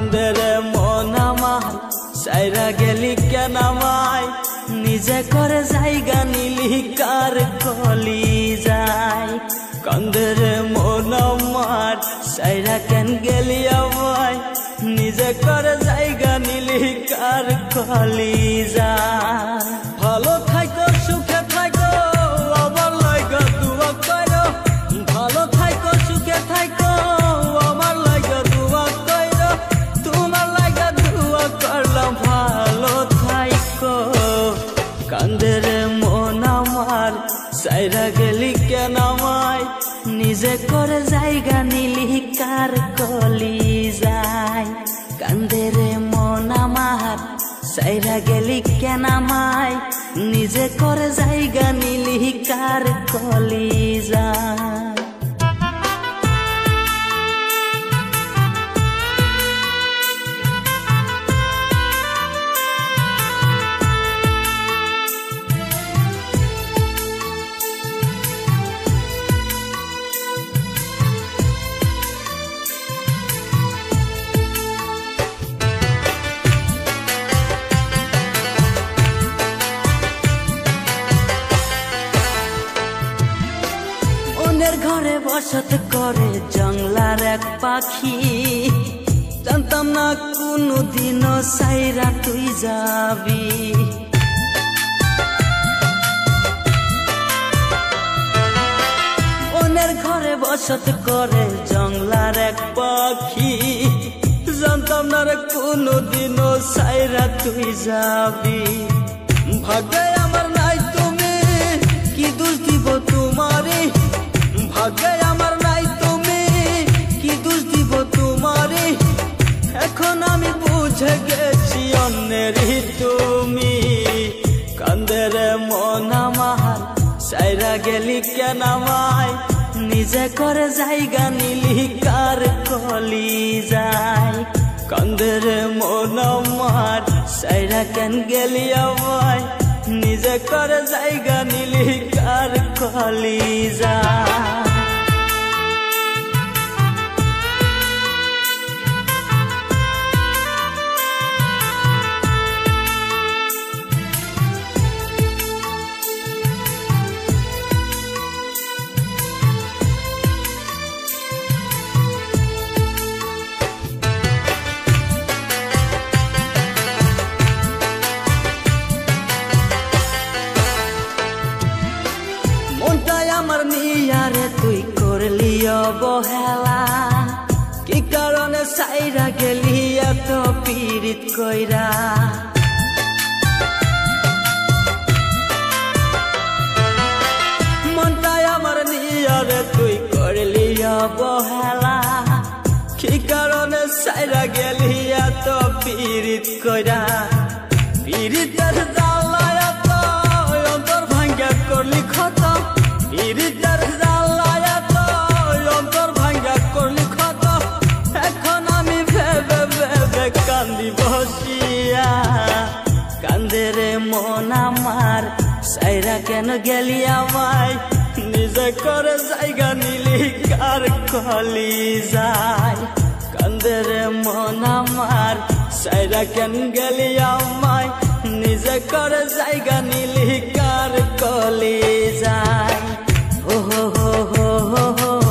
কান্দে রে মন আমার সাইরা গেলি কেন আমায় নিজে করে জায়গা নিলি কার কলি যায় কান্দে রে মন আমার সাইরা কেন গেলি আমায় নিজে করে জায়গা নিলি কার কলি যায় ভালো থাকো সুখে থাকো আমার লাগা দুয়া করো ভালো থাকো সুখে থাকো আমার লাগা দুয়া করো তোমার লাগা দুয়া করলাম ভালো থাকো কান্দে রে মন আমার সাইরা গেলি কেন আমায় নিজে করে জায়গা নিলি কার কলি যায় কান্দে রে মন আমার সাইরা গেলি কেন আমায় নিজে করে জায়গা নিলি কার কলি যায় ঘরে বসত করে জঙ্গলার এক পাখি জানতাম না কোনদিনও সাইরা তুই যাবি অন্যের ঘরে বসত করে জঙ্গলার এক পাখি জানতাম না রে কোনদিনও সাইরা তুই যাবি ভাগ্যে আমার নাই তুমি কি দোষ দিব তোমারে ভাগ্যে আমার নাই তুমি কি দোষ দিব তোমারে এখন আমি বুঝে গেছি অন্যেরই তুমি কান্দে রে মন আমার সাইরা গেলি কেন আমায় নিজে করে জায়গা নিলি কার কলি যায় কান্দে রে মন আমার সাইরা কেন গেলি আমায় নিজে করে জায়গা নিলি কার কলি যায় আমার নিয়ারে তুই করলি অবহেলা কি কারণে সাইরা গেলি এত পীড়িত কইরা মনটাই আমার নিয়ারে তুই করলি অবহেলা কি কারণে সাইরা গেলি এত পীড়িত কইরা পীড়িতের জ্বালা এত অন্তর ভাঙ্গা করলি খতম পীড়িতের জ্বালা এত অন্তর ভাঙ্গা করলি খতম এখন আমি ভেবে ভেবে কান্দি বসিয়া কান্দে রে মন আমার সাইরা কেন গেলি আমায় নিজে করে জায়গা নিলি কার কলি যায় কান্দে রে মন আমার সাইরা কেন গেলি আমায় নিজে করে জায়গা নিলি কার কলি যায় ও হো হো হো হো